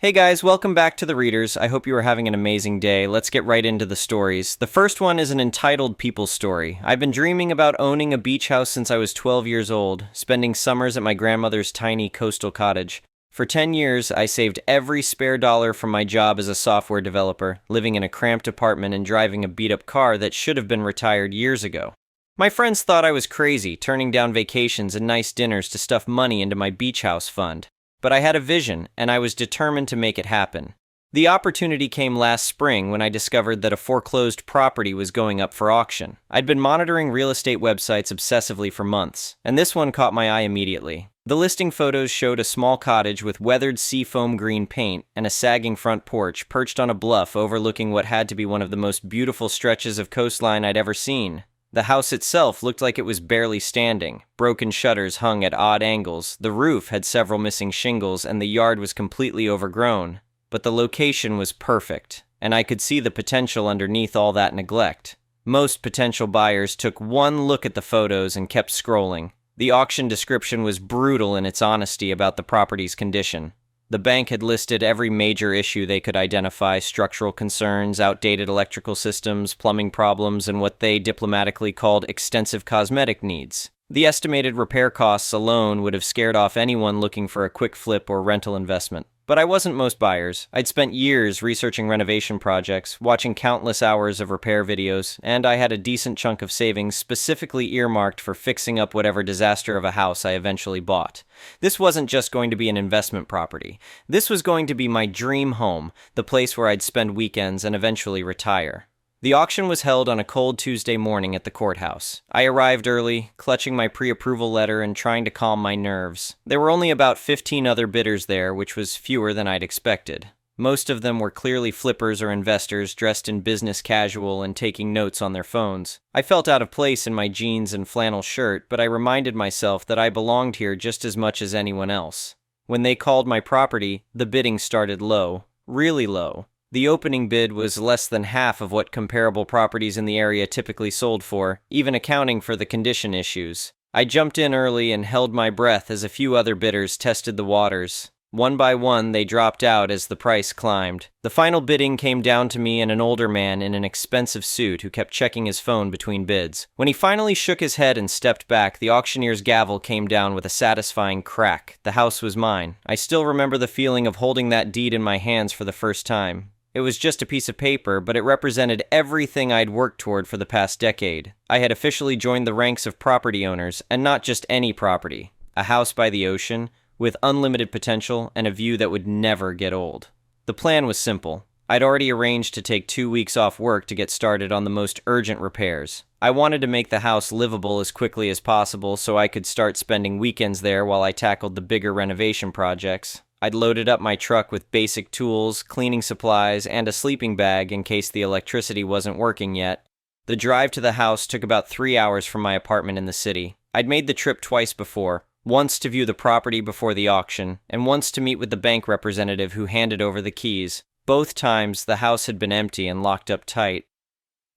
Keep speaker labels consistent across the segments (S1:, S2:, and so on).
S1: Hey guys, welcome back to The Readers. I hope you are having an amazing day. Let's get right into the stories. The first one is an entitled People Story. I've been dreaming about owning a beach house since I was 12 years old, spending summers at my grandmother's tiny coastal cottage. For 10 years, I saved every spare dollar from my job as a software developer, living in a cramped apartment and driving a beat-up car that should have been retired years ago. My friends thought I was crazy, turning down vacations and nice dinners to stuff money into my beach house fund. But I had a vision, and I was determined to make it happen. The opportunity came last spring when I discovered that a foreclosed property was going up for auction. I'd been monitoring real estate websites obsessively for months, and this one caught my eye immediately. The listing photos showed a small cottage with weathered seafoam green paint and a sagging front porch perched on a bluff overlooking what had to be one of the most beautiful stretches of coastline I'd ever seen. The house itself looked like it was barely standing. Broken shutters hung at odd angles, the roof had several missing shingles, and the yard was completely overgrown. But the location was perfect, and I could see the potential underneath all that neglect. Most potential buyers took one look at the photos and kept scrolling. The auction description was brutal in its honesty about the property's condition. The bank had listed every major issue they could identify: structural concerns, outdated electrical systems, plumbing problems, and what they diplomatically called extensive cosmetic needs. The estimated repair costs alone would have scared off anyone looking for a quick flip or rental investment. But I wasn't most buyers. I'd spent years researching renovation projects, watching countless hours of repair videos, and I had a decent chunk of savings specifically earmarked for fixing up whatever disaster of a house I eventually bought. This wasn't just going to be an investment property. This was going to be my dream home, the place where I'd spend weekends and eventually retire. The auction was held on a cold Tuesday morning at the courthouse. I arrived early, clutching my pre-approval letter and trying to calm my nerves. There were only about 15 other bidders there, which was fewer than I'd expected. Most of them were clearly flippers or investors dressed in business casual and taking notes on their phones. I felt out of place in my jeans and flannel shirt, but I reminded myself that I belonged here just as much as anyone else. When they called my property, the bidding started low, really low. The opening bid was less than half of what comparable properties in the area typically sold for, even accounting for the condition issues. I jumped in early and held my breath as a few other bidders tested the waters. One by one, they dropped out as the price climbed. The final bidding came down to me and an older man in an expensive suit who kept checking his phone between bids. When he finally shook his head and stepped back, the auctioneer's gavel came down with a satisfying crack. The house was mine. I still remember the feeling of holding that deed in my hands for the first time. It was just a piece of paper, but it represented everything I'd worked toward for the past decade. I had officially joined the ranks of property owners, and not just any property. A house by the ocean, with unlimited potential and a view that would never get old. The plan was simple. I'd already arranged to take 2 weeks off work to get started on the most urgent repairs. I wanted to make the house livable as quickly as possible so I could start spending weekends there while I tackled the bigger renovation projects. I'd loaded up my truck with basic tools, cleaning supplies, and a sleeping bag in case the electricity wasn't working yet. The drive to the house took about 3 hours from my apartment in the city. I'd made the trip twice before, once to view the property before the auction, and once to meet with the bank representative who handed over the keys. Both times, the house had been empty and locked up tight.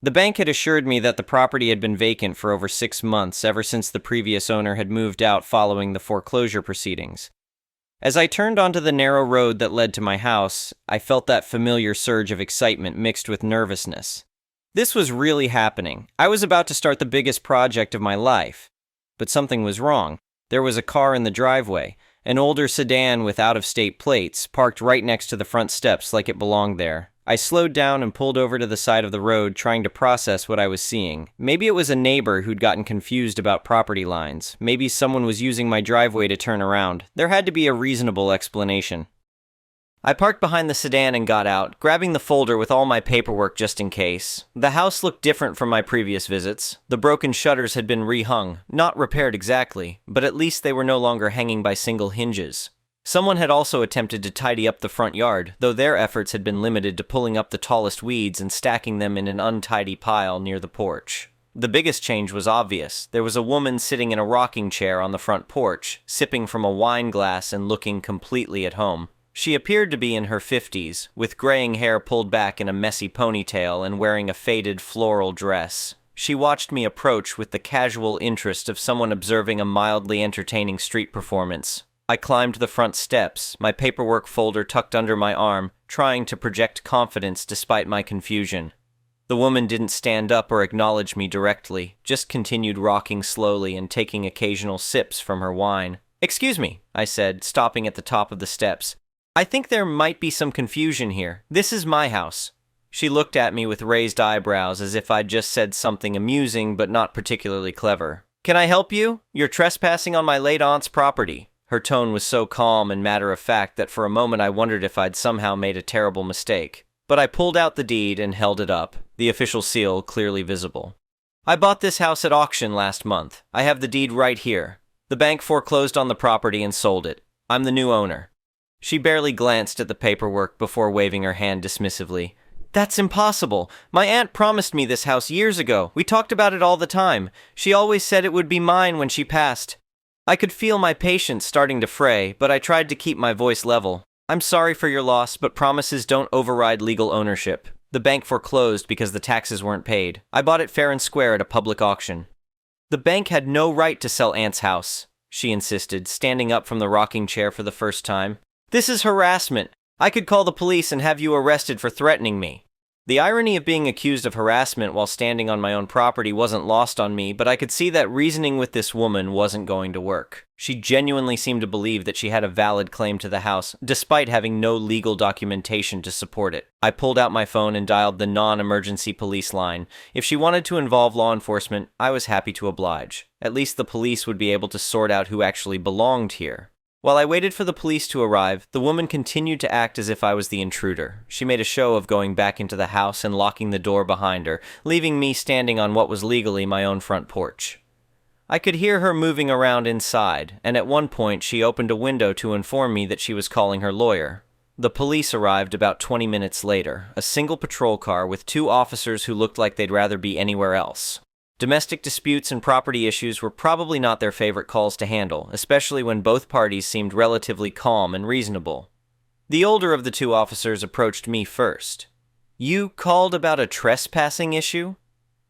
S1: The bank had assured me that the property had been vacant for over 6 months, ever since the previous owner had moved out following the foreclosure proceedings. As I turned onto the narrow road that led to my house, I felt that familiar surge of excitement mixed with nervousness. This was really happening. I was about to start the biggest project of my life. But something was wrong. There was a car in the driveway, an older sedan with out-of-state plates, parked right next to the front steps like it belonged there. I slowed down and pulled over to the side of the road, trying to process what I was seeing. Maybe it was a neighbor who'd gotten confused about property lines. Maybe someone was using my driveway to turn around. There had to be a reasonable explanation. I parked behind the sedan and got out, grabbing the folder with all my paperwork just in case. The house looked different from my previous visits. The broken shutters had been rehung, not repaired exactly, but at least they were no longer hanging by single hinges. Someone had also attempted to tidy up the front yard, though their efforts had been limited to pulling up the tallest weeds and stacking them in an untidy pile near the porch. The biggest change was obvious. There was a woman sitting in a rocking chair on the front porch, sipping from a wine glass and looking completely at home. She appeared to be in her 50s, with graying hair pulled back in a messy ponytail and wearing a faded floral dress. She watched me approach with the casual interest of someone observing a mildly entertaining street performance. I climbed the front steps, my paperwork folder tucked under my arm, trying to project confidence despite my confusion. The woman didn't stand up or acknowledge me directly, just continued rocking slowly and taking occasional sips from her wine. "Excuse me," I said, stopping at the top of the steps. "I think there might be some confusion here. This is my house." She looked at me with raised eyebrows as if I'd just said something amusing but not particularly clever. "Can I help you? You're trespassing on my late aunt's property." Her tone was so calm and matter-of-fact that for a moment I wondered if I'd somehow made a terrible mistake. But I pulled out the deed and held it up, the official seal clearly visible. "I bought this house at auction last month. I have the deed right here. The bank foreclosed on the property and sold it. I'm the new owner." She barely glanced at the paperwork before waving her hand dismissively. "That's impossible. My aunt promised me this house years ago. We talked about it all the time. She always said it would be mine when she passed." I could feel my patience starting to fray, but I tried to keep my voice level. "I'm sorry for your loss, but promises don't override legal ownership. The bank foreclosed because the taxes weren't paid. I bought it fair and square at a public auction." "The bank had no right to sell Aunt's house," she insisted, standing up from the rocking chair for the first time. "This is harassment. I could call the police and have you arrested for threatening me." The irony of being accused of harassment while standing on my own property wasn't lost on me, but I could see that reasoning with this woman wasn't going to work. She genuinely seemed to believe that she had a valid claim to the house, despite having no legal documentation to support it. I pulled out my phone and dialed the non-emergency police line. If she wanted to involve law enforcement, I was happy to oblige. At least the police would be able to sort out who actually belonged here. While I waited for the police to arrive, the woman continued to act as if I was the intruder. She made a show of going back into the house and locking the door behind her, leaving me standing on what was legally my own front porch. I could hear her moving around inside, and at one point she opened a window to inform me that she was calling her lawyer. The police arrived about 20 minutes later, a single patrol car with 2 officers who looked like they'd rather be anywhere else. Domestic disputes and property issues were probably not their favorite calls to handle, especially when both parties seemed relatively calm and reasonable. The older of the 2 officers approached me first. "You called about a trespassing issue?"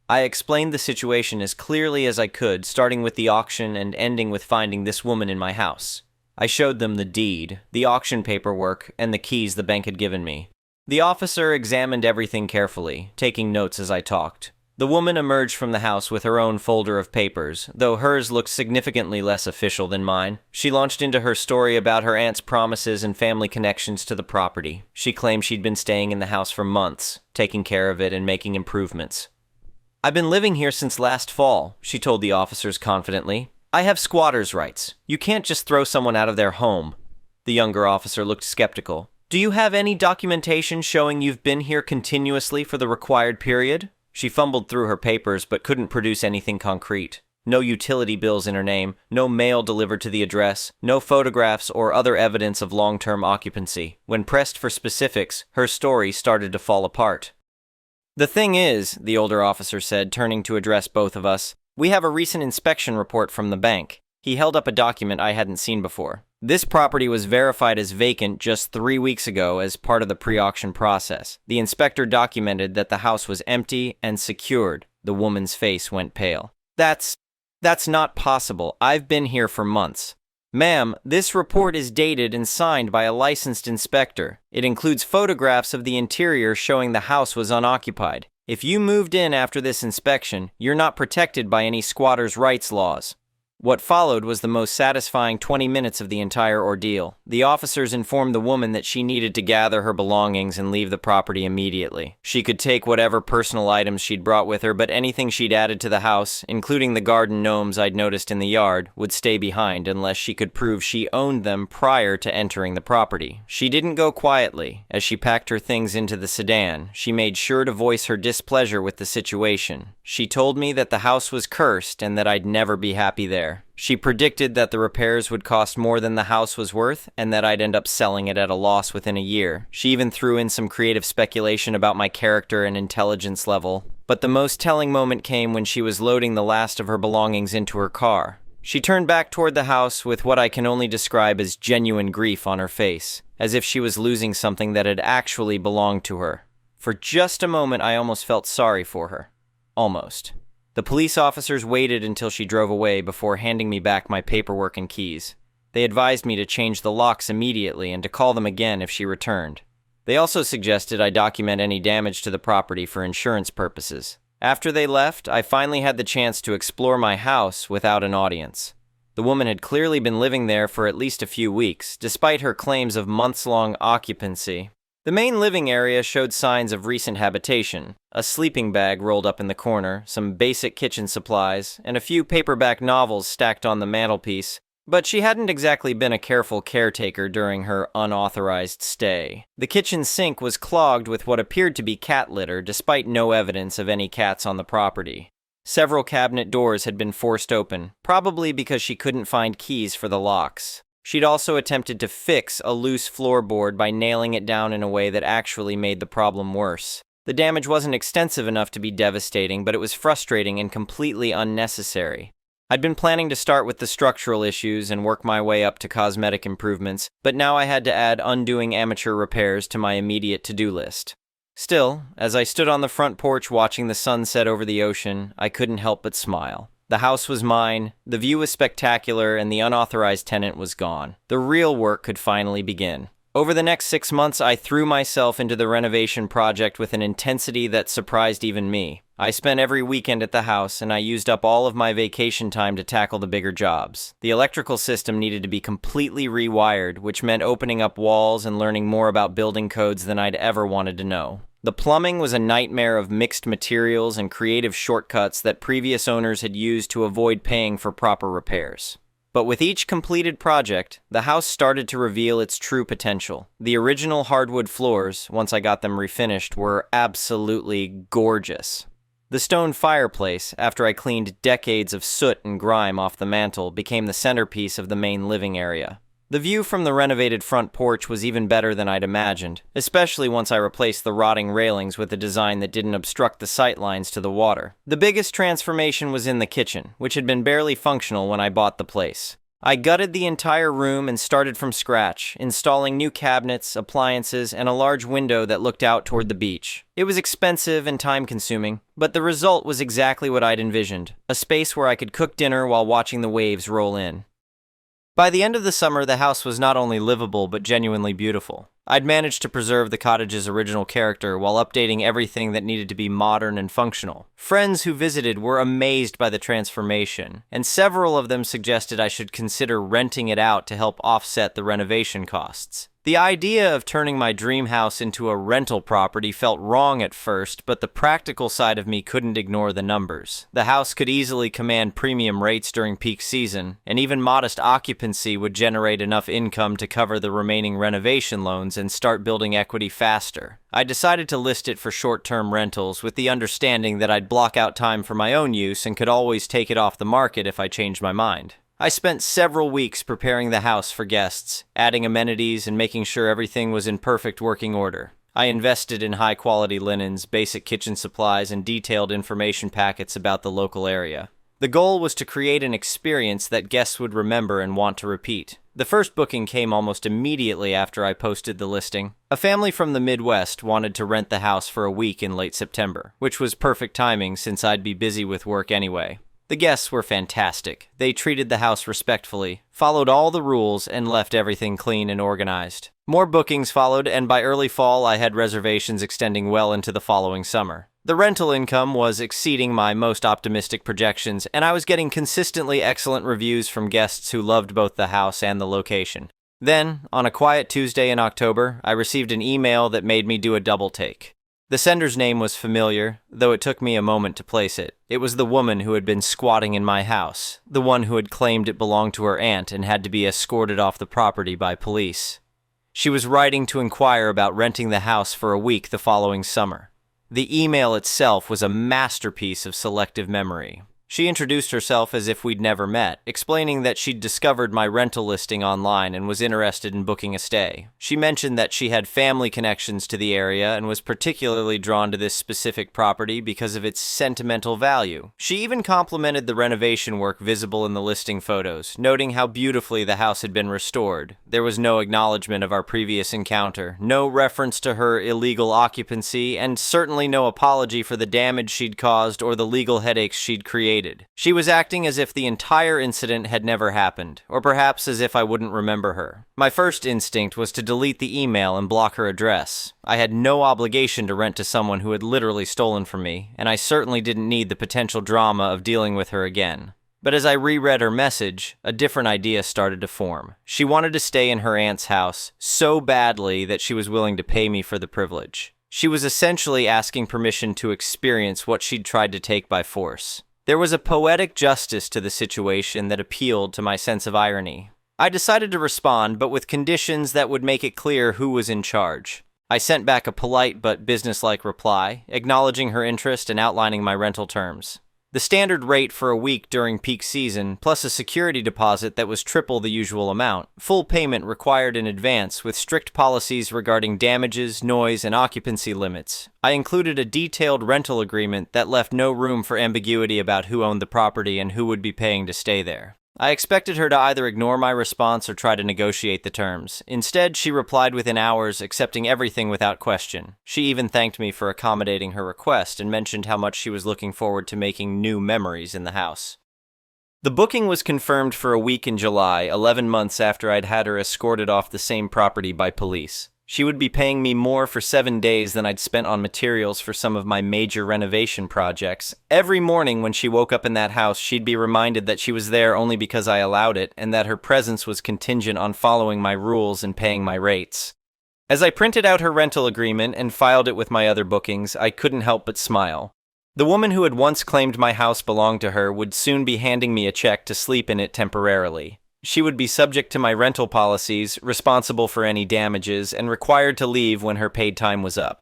S1: I explained the situation as clearly as I could, starting with the auction and ending with finding this woman in my house. I showed them the deed, the auction paperwork, and the keys the bank had given me. The officer examined everything carefully, taking notes as I talked. The woman emerged from the house with her own folder of papers, though hers looked significantly less official than mine. She launched into her story about her aunt's promises and family connections to the property. She claimed she'd been staying in the house for months, taking care of it and making improvements. "I've been living here since last fall," she told the officers confidently. "I have squatters' rights. You can't just throw someone out of their home." The younger officer looked skeptical. "Do you have any documentation showing you've been here continuously for the required period?" She fumbled through her papers but couldn't produce anything concrete. No utility bills in her name, no mail delivered to the address, no photographs or other evidence of long-term occupancy. When pressed for specifics, her story started to fall apart. "The thing is," the older officer said, turning to address both of us, "we have a recent inspection report from the bank." He held up a document I hadn't seen before. "This property was verified as vacant just 3 weeks ago as part of the pre-auction process. The inspector documented that the house was empty and secured." The woman's face went pale. That's not possible. I've been here for months." "Ma'am, this report is dated and signed by a licensed inspector. It includes photographs of the interior showing the house was unoccupied. If you moved in after this inspection, you're not protected by any squatters' rights laws." What followed was the most satisfying 20 minutes of the entire ordeal. The officers informed the woman that she needed to gather her belongings and leave the property immediately. She could take whatever personal items she'd brought with her, but anything she'd added to the house, including the garden gnomes I'd noticed in the yard, would stay behind unless she could prove she owned them prior to entering the property. She didn't go quietly. As she packed her things into the sedan, she made sure to voice her displeasure with the situation. She told me that the house was cursed and that I'd never be happy there. She predicted that the repairs would cost more than the house was worth and that I'd end up selling it at a loss within a year. She even threw in some creative speculation about my character and intelligence level. But the most telling moment came when she was loading the last of her belongings into her car. She turned back toward the house with what I can only describe as genuine grief on her face, as if she was losing something that had actually belonged to her. For just a moment, I almost felt sorry for her. Almost. The police officers waited until she drove away before handing me back my paperwork and keys. They advised me to change the locks immediately and to call them again if she returned. They also suggested I document any damage to the property for insurance purposes. After they left, I finally had the chance to explore my house without an audience. The woman had clearly been living there for at least a few weeks, despite her claims of months-long occupancy. The main living area showed signs of recent habitation: a sleeping bag rolled up in the corner, some basic kitchen supplies, and a few paperback novels stacked on the mantelpiece. But she hadn't exactly been a careful caretaker during her unauthorized stay. The kitchen sink was clogged with what appeared to be cat litter, despite no evidence of any cats on the property. Several cabinet doors had been forced open, probably because she couldn't find keys for the locks. She'd also attempted to fix a loose floorboard by nailing it down in a way that actually made the problem worse. The damage wasn't extensive enough to be devastating, but it was frustrating and completely unnecessary. I'd been planning to start with the structural issues and work my way up to cosmetic improvements, but now I had to add undoing amateur repairs to my immediate to-do list. Still, as I stood on the front porch watching the sunset over the ocean, I couldn't help but smile. The house was mine, the view was spectacular, and the unauthorized tenant was gone. The real work could finally begin. Over the next 6 months, I threw myself into the renovation project with an intensity that surprised even me. I spent every weekend at the house, and I used up all of my vacation time to tackle the bigger jobs. The electrical system needed to be completely rewired, which meant opening up walls and learning more about building codes than I'd ever wanted to know. The plumbing was a nightmare of mixed materials and creative shortcuts that previous owners had used to avoid paying for proper repairs. But with each completed project, the house started to reveal its true potential. The original hardwood floors, once I got them refinished, were absolutely gorgeous. The stone fireplace, after I cleaned decades of soot and grime off the mantel, became the centerpiece of the main living area. The view from the renovated front porch was even better than I'd imagined, especially once I replaced the rotting railings with a design that didn't obstruct the sight lines to the water. The biggest transformation was in the kitchen, which had been barely functional when I bought the place. I gutted the entire room and started from scratch, installing new cabinets, appliances, and a large window that looked out toward the beach. It was expensive and time-consuming, but the result was exactly what I'd envisioned: a space where I could cook dinner while watching the waves roll in. By the end of the summer, the house was not only livable but genuinely beautiful. I'd managed to preserve the cottage's original character while updating everything that needed to be modern and functional. Friends who visited were amazed by the transformation, and several of them suggested I should consider renting it out to help offset the renovation costs. The idea of turning my dream house into a rental property felt wrong at first, but the practical side of me couldn't ignore the numbers. The house could easily command premium rates during peak season, and even modest occupancy would generate enough income to cover the remaining renovation loans and start building equity faster. I decided to list it for short-term rentals with the understanding that I'd block out time for my own use and could always take it off the market if I changed my mind. I spent several weeks preparing the house for guests, adding amenities and making sure everything was in perfect working order. I invested in high-quality linens, basic kitchen supplies, and detailed information packets about the local area. The goal was to create an experience that guests would remember and want to repeat. The first booking came almost immediately after I posted the listing. A family from the Midwest wanted to rent the house for a week in late September, which was perfect timing since I'd be busy with work anyway. The guests were fantastic. They treated the house respectfully, followed all the rules, and left everything clean and organized. More bookings followed, and by early fall I had reservations extending well into the following summer. The rental income was exceeding my most optimistic projections, and I was getting consistently excellent reviews from guests who loved both the house and the location. Then, on a quiet Tuesday in October, I received an email that made me do a double take. The sender's name was familiar, though it took me a moment to place it. It was the woman who had been squatting in my house, the one who had claimed it belonged to her aunt and had to be escorted off the property by police. She was writing to inquire about renting the house for a week the following summer. The email itself was a masterpiece of selective memory. She introduced herself as if we'd never met, explaining that she'd discovered my rental listing online and was interested in booking a stay. She mentioned that she had family connections to the area and was particularly drawn to this specific property because of its sentimental value. She even complimented the renovation work visible in the listing photos, noting how beautifully the house had been restored. There was no acknowledgement of our previous encounter, no reference to her illegal occupancy, and certainly no apology for the damage she'd caused or the legal headaches she'd created created. She was acting as if the entire incident had never happened, or perhaps as if I wouldn't remember her. My first instinct was to delete the email and block her address. I had no obligation to rent to someone who had literally stolen from me, and I certainly didn't need the potential drama of dealing with her again. But as I reread her message, a different idea started to form. She wanted to stay in her aunt's house so badly that she was willing to pay me for the privilege. She was essentially asking permission to experience what she'd tried to take by force. There was a poetic justice to the situation that appealed to my sense of irony. I decided to respond, but with conditions that would make it clear who was in charge. I sent back a polite but businesslike reply, acknowledging her interest and outlining my rental terms. The standard rate for a week during peak season, plus a security deposit that was triple the usual amount, full payment required in advance with strict policies regarding damages, noise, and occupancy limits. I included a detailed rental agreement that left no room for ambiguity about who owned the property and who would be paying to stay there. I expected her to either ignore my response or try to negotiate the terms. Instead, she replied within hours, accepting everything without question. She even thanked me for accommodating her request and mentioned how much she was looking forward to making new memories in the house. The booking was confirmed for a week in July, 11 months after I'd had her escorted off the same property by police. She would be paying me more for 7 days than I'd spent on materials for some of my major renovation projects. Every morning when she woke up in that house, she'd be reminded that she was there only because I allowed it, and that her presence was contingent on following my rules and paying my rates. As I printed out her rental agreement and filed it with my other bookings, I couldn't help but smile. The woman who had once claimed my house belonged to her would soon be handing me a check to sleep in it temporarily. She would be subject to my rental policies, responsible for any damages, and required to leave when her paid time was up.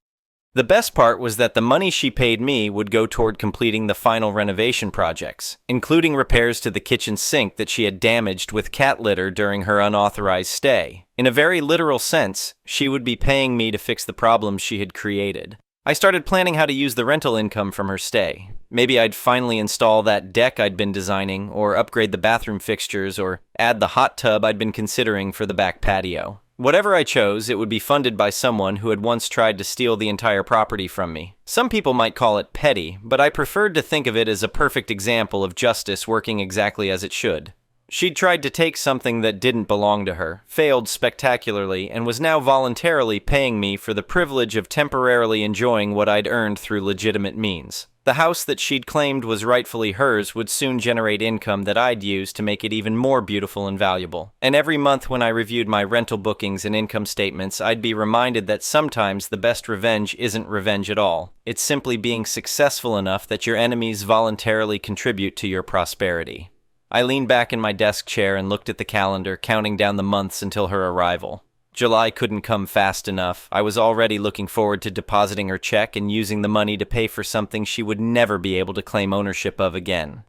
S1: The best part was that the money she paid me would go toward completing the final renovation projects, including repairs to the kitchen sink that she had damaged with cat litter during her unauthorized stay. In a very literal sense, she would be paying me to fix the problems she had created. I started planning how to use the rental income from her stay. Maybe I'd finally install that deck I'd been designing, or upgrade the bathroom fixtures, or add the hot tub I'd been considering for the back patio. Whatever I chose, it would be funded by someone who had once tried to steal the entire property from me. Some people might call it petty, but I preferred to think of it as a perfect example of justice working exactly as it should. She'd tried to take something that didn't belong to her, failed spectacularly, and was now voluntarily paying me for the privilege of temporarily enjoying what I'd earned through legitimate means. The house that she'd claimed was rightfully hers would soon generate income that I'd use to make it even more beautiful and valuable. And every month when I reviewed my rental bookings and income statements, I'd be reminded that sometimes the best revenge isn't revenge at all. It's simply being successful enough that your enemies voluntarily contribute to your prosperity. I leaned back in my desk chair and looked at the calendar, counting down the months until her arrival. July couldn't come fast enough. I was already looking forward to depositing her check and using the money to pay for something she would never be able to claim ownership of again.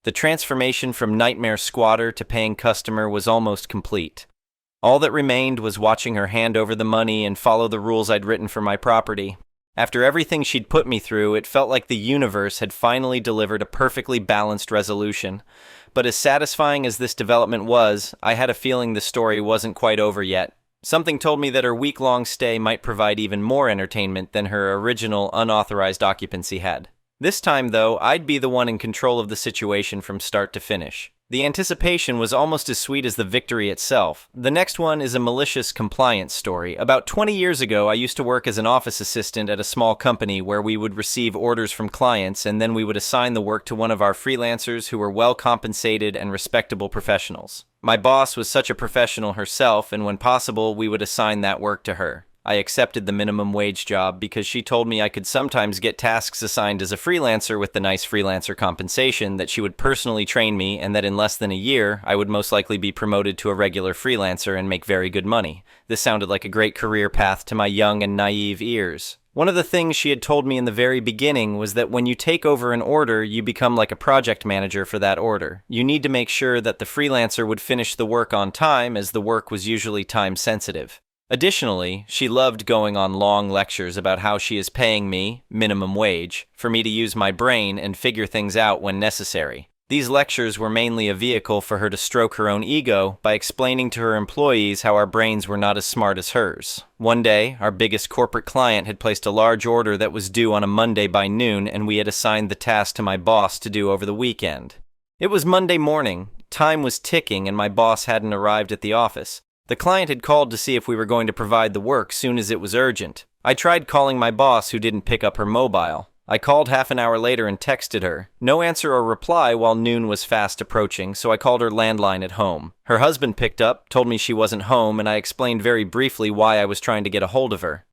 S1: The transformation from nightmare squatter to paying customer was almost complete. All that remained was watching her hand over the money and follow the rules I'd written for my property. After everything she'd put me through, it felt like the universe had finally delivered a perfectly balanced resolution. But as satisfying as this development was, I had a feeling the story wasn't quite over yet. Something told me that her week-long stay might provide even more entertainment than her original unauthorized occupancy had. This time, though, I'd be the one in control of the situation from start to finish. The anticipation was almost as sweet as the victory itself. The next one is a malicious compliance story. About 20 years ago, I used to work as an office assistant at a small company where we would receive orders from clients and then we would assign the work to one of our freelancers who were well-compensated and respectable professionals. My boss was such a professional herself, and when possible, we would assign that work to her. I accepted the minimum wage job because she told me I could sometimes get tasks assigned as a freelancer with the nice freelancer compensation, that she would personally train me, and that in less than a year, I would most likely be promoted to a regular freelancer and make very good money. This sounded like a great career path to my young and naive ears. One of the things she had told me in the very beginning was that when you take over an order, you become like a project manager for that order. You need to make sure that the freelancer would finish the work on time, as the work was usually time sensitive. Additionally, she loved going on long lectures about how she is paying me, minimum wage, for me to use my brain and figure things out when necessary. These lectures were mainly a vehicle for her to stroke her own ego by explaining to her employees how our brains were not as smart as hers. One day, our biggest corporate client had placed a large order that was due on a Monday by noon, and we had assigned the task to my boss to do over the weekend. It was Monday morning, time was ticking, and my boss hadn't arrived at the office. The client had called to see if we were going to provide the work soon as it was urgent. I tried calling my boss, who didn't pick up her mobile. I called half an hour later and texted her. No answer or reply while noon was fast approaching, so I called her landline at home. Her husband picked up, told me she wasn't home, and I explained very briefly why I was trying to get a hold of her.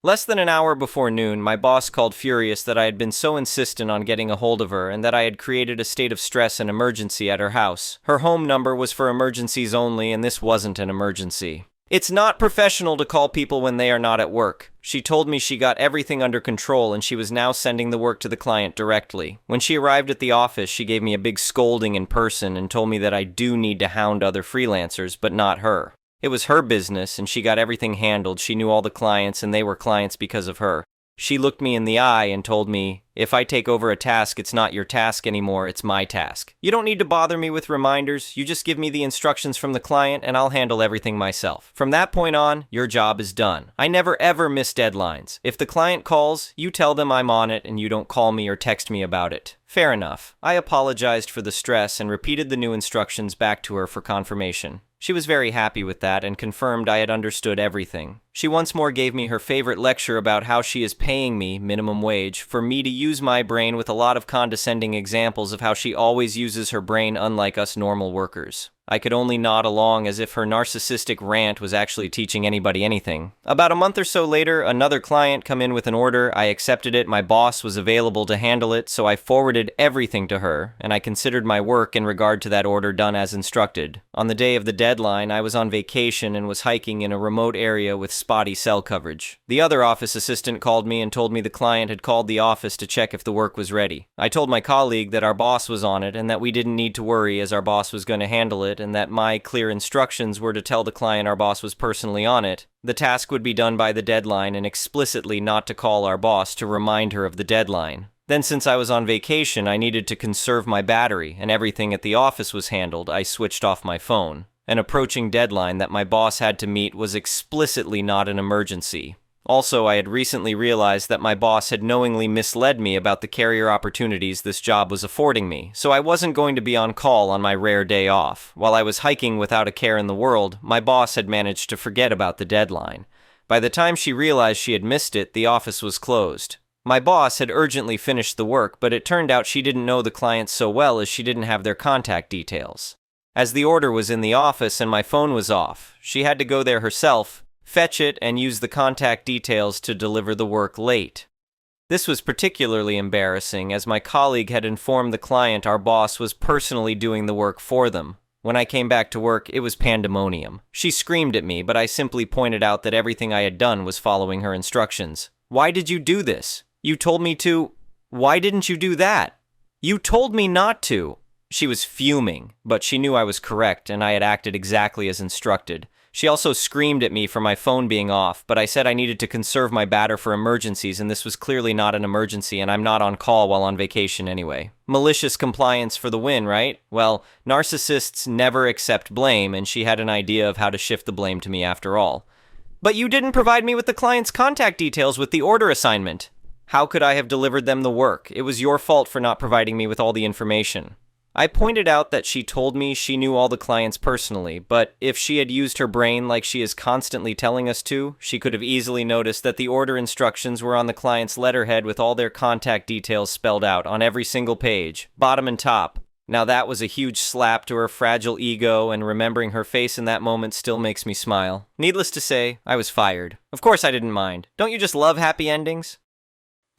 S1: Less than an hour before noon, my boss called furious that I had been so insistent on getting a hold of her and that I had created a state of stress and emergency at her house. Her home number was for emergencies only, and this wasn't an emergency. It's not professional to call people when they are not at work. She told me she got everything under control and she was now sending the work to the client directly. When she arrived at the office, she gave me a big scolding in person and told me that I do need to hound other freelancers, but not her. It was her business and she got everything handled. She knew all the clients and they were clients because of her. She looked me in the eye and told me, if I take over a task, it's not your task anymore, it's my task. You don't need to bother me with reminders, you just give me the instructions from the client and I'll handle everything myself. From that point on, your job is done. I never ever miss deadlines. If the client calls, you tell them I'm on it and you don't call me or text me about it. Fair enough. I apologized for the stress and repeated the new instructions back to her for confirmation. She was very happy with that and confirmed I had understood everything. She once more gave me her favorite lecture about how she is paying me, minimum wage, for me to use my brain with a lot of condescending examples of how she always uses her brain unlike us normal workers. I could only nod along as if her narcissistic rant was actually teaching anybody anything. About a month or so later, another client come in with an order. I accepted it, my boss was available to handle it, so I forwarded everything to her, and I considered my work in regard to that order done as instructed. On the day of the deadline, I was on vacation and was hiking in a remote area with spotty cell coverage. The other office assistant called me and told me the client had called the office to check if the work was ready. I told my colleague that our boss was on it and that we didn't need to worry as our boss was going to handle it, and that my clear instructions were to tell the client our boss was personally on it. The task would be done by the deadline and explicitly not to call our boss to remind her of the deadline. Then since I was on vacation, I needed to conserve my battery and everything at the office was handled, I switched off my phone. An approaching deadline that my boss had to meet was explicitly not an emergency. Also, I had recently realized that my boss had knowingly misled me about the career opportunities this job was affording me, so I wasn't going to be on call on my rare day off. While I was hiking without a care in the world, my boss had managed to forget about the deadline. By the time she realized she had missed it, the office was closed. My boss had urgently finished the work, but it turned out she didn't know the clients so well as she didn't have their contact details. As the order was in the office and my phone was off, she had to go there herself, fetch it, and use the contact details to deliver the work late. This was particularly embarrassing as my colleague had informed the client our boss was personally doing the work for them. When I came back to work, it was pandemonium. She screamed at me, but I simply pointed out that everything I had done was following her instructions. Why did you do this? You told me to. Why didn't you do that? You told me not to. She was fuming, but she knew I was correct and I had acted exactly as instructed. She also screamed at me for my phone being off, but I said I needed to conserve my batter for emergencies and this was clearly not an emergency and I'm not on call while on vacation anyway. Malicious compliance for the win, right? Well, narcissists never accept blame and she had an idea of how to shift the blame to me after all. But you didn't provide me with the client's contact details with the order assignment. How could I have delivered them the work? It was your fault for not providing me with all the information. I pointed out that she told me she knew all the clients personally, but if she had used her brain like she is constantly telling us to, she could have easily noticed that the order instructions were on the client's letterhead with all their contact details spelled out on every single page, bottom and top. Now that was a huge slap to her fragile ego, and remembering her face in that moment still makes me smile. Needless to say, I was fired. Of course I didn't mind. Don't you just love happy endings?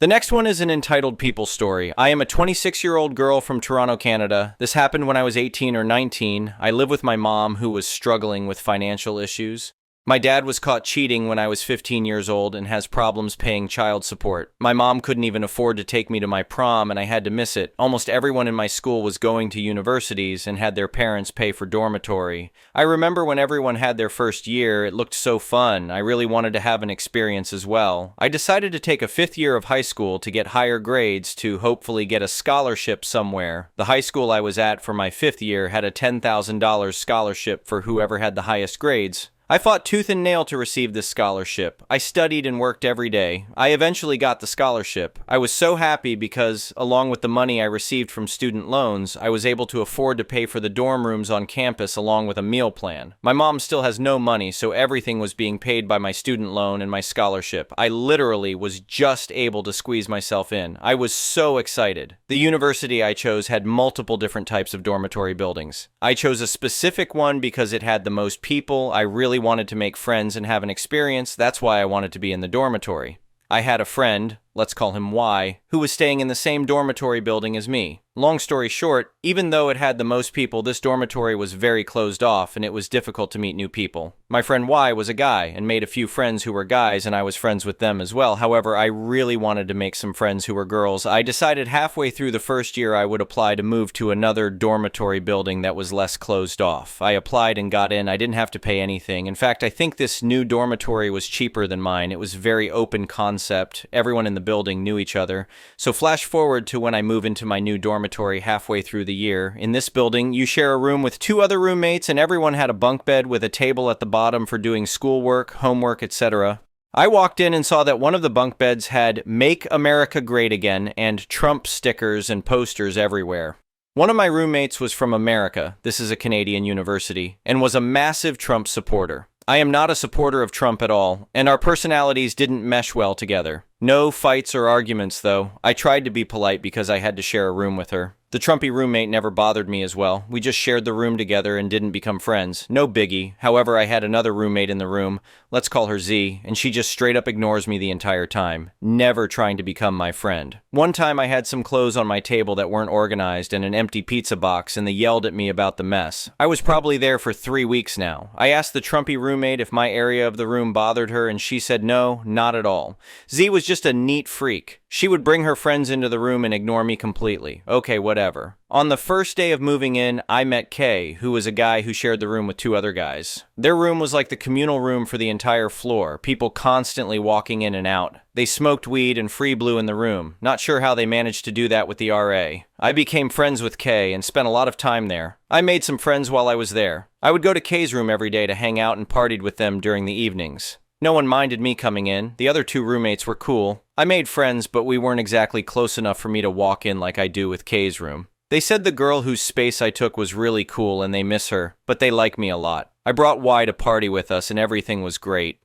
S1: The next one is an entitled people story. I am a 26-year-old girl from Toronto, Canada. This happened when I was 18 or 19. I live with my mom, who was struggling with financial issues. My dad was caught cheating when I was 15 years old and has problems paying child support. My mom couldn't even afford to take me to my prom and I had to miss it. Almost everyone in my school was going to universities and had their parents pay for dormitory. I remember when everyone had their first year, it looked so fun. I really wanted to have an experience as well. I decided to take a 5th year of high school to get higher grades to hopefully get a scholarship somewhere. The high school I was at for my 5th year had a $10,000 scholarship for whoever had the highest grades. I fought tooth and nail to receive this scholarship. I studied and worked every day. I eventually got the scholarship. I was so happy because, along with the money I received from student loans, I was able to afford to pay for the dorm rooms on campus along with a meal plan. My mom still has no money, so everything was being paid by my student loan and my scholarship. I literally was just able to squeeze myself in. I was so excited. The university I chose had multiple different types of dormitory buildings. I chose a specific one because it had the most people. I really wanted to make friends and have an experience. That's why I wanted to be in the dormitory. I had a friend, let's call him Y, who was staying in the same dormitory building as me. Long story short, even though it had the most people, this dormitory was very closed off and it was difficult to meet new people. My friend Y was a guy and made a few friends who were guys and I was friends with them as well. However, I really wanted to make some friends who were girls. I decided halfway through the first year I would apply to move to another dormitory building that was less closed off. I applied and got in. I didn't have to pay anything. In fact, I think this new dormitory was cheaper than mine. It was very open concept. Everyone in the building knew each other. So flash forward to when I move into my new dormitory halfway through the year. In this building, you share a room with 2 other roommates and everyone had a bunk bed with a table at the bottom for doing schoolwork, homework, etc. I walked in and saw that one of the bunk beds had "Make America Great Again" and Trump stickers and posters everywhere. One of my roommates was from America, this is a Canadian university, and was a massive Trump supporter. I am not a supporter of Trump at all, and our personalities didn't mesh well together. No fights or arguments, though. I tried to be polite because I had to share a room with her. The Trumpy roommate never bothered me as well. We just shared the room together and didn't become friends. No biggie. However, I had another roommate in the room, let's call her Z, and she just straight up ignores me the entire time, never trying to become my friend. One time I had some clothes on my table that weren't organized and an empty pizza box, and they yelled at me about the mess. I was probably there for 3 weeks now. I asked the Trumpy roommate if my area of the room bothered her, and she said no, not at all. Z was just a neat freak. She would bring her friends into the room and ignore me completely. Okay, whatever. On the first day of moving in, I met Kay, who was a guy who shared the room with 2 other guys. Their room was like the communal room for the entire floor, people constantly walking in and out. They smoked weed and free blew in the room. Not sure how they managed to do that with the RA. I became friends with Kay and spent a lot of time there. I made some friends while I was there. I would go to Kay's room every day to hang out and partied with them during the evenings. No one minded me coming in. The other 2 roommates were cool. I made friends, but we weren't exactly close enough for me to walk in like I do with Kay's room. They said the girl whose space I took was really cool and they miss her, but they like me a lot. I brought Y to party with us and everything was great.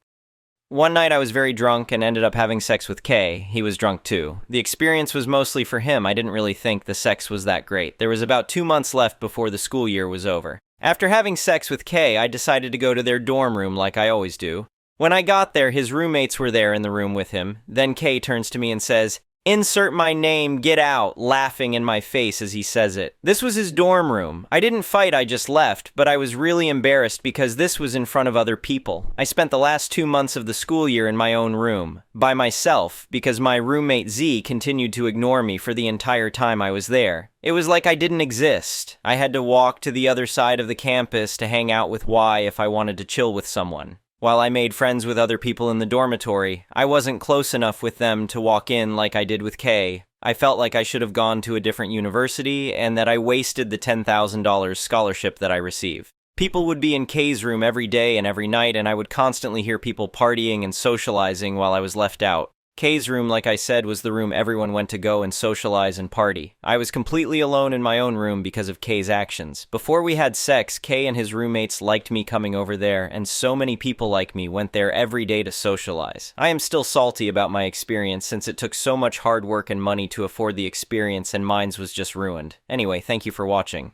S1: One night I was very drunk and ended up having sex with Kay. He was drunk too. The experience was mostly for him. I didn't really think the sex was that great. There was about 2 months left before the school year was over. After having sex with Kay, I decided to go to their dorm room like I always do. When I got there, his roommates were there in the room with him. Then Kay turns to me and says, "Insert my name, get out," laughing in my face as he says it. This was his dorm room. I didn't fight, I just left, but I was really embarrassed because this was in front of other people. I spent the last 2 months of the school year in my own room, by myself, because my roommate Z continued to ignore me for the entire time I was there. It was like I didn't exist. I had to walk to the other side of the campus to hang out with Y if I wanted to chill with someone. While I made friends with other people in the dormitory, I wasn't close enough with them to walk in like I did with Kay. I felt like I should have gone to a different university and that I wasted the $10,000 scholarship that I received. People would be in Kay's room every day and every night, and I would constantly hear people partying and socializing while I was left out. Kay's room, like I said, was the room everyone went to go and socialize and party. I was completely alone in my own room because of Kay's actions. Before we had sex, Kay and his roommates liked me coming over there, and so many people like me went there every day to socialize. I am still salty about my experience since it took so much hard work and money to afford the experience and mine was just ruined. Anyway, thank you for watching.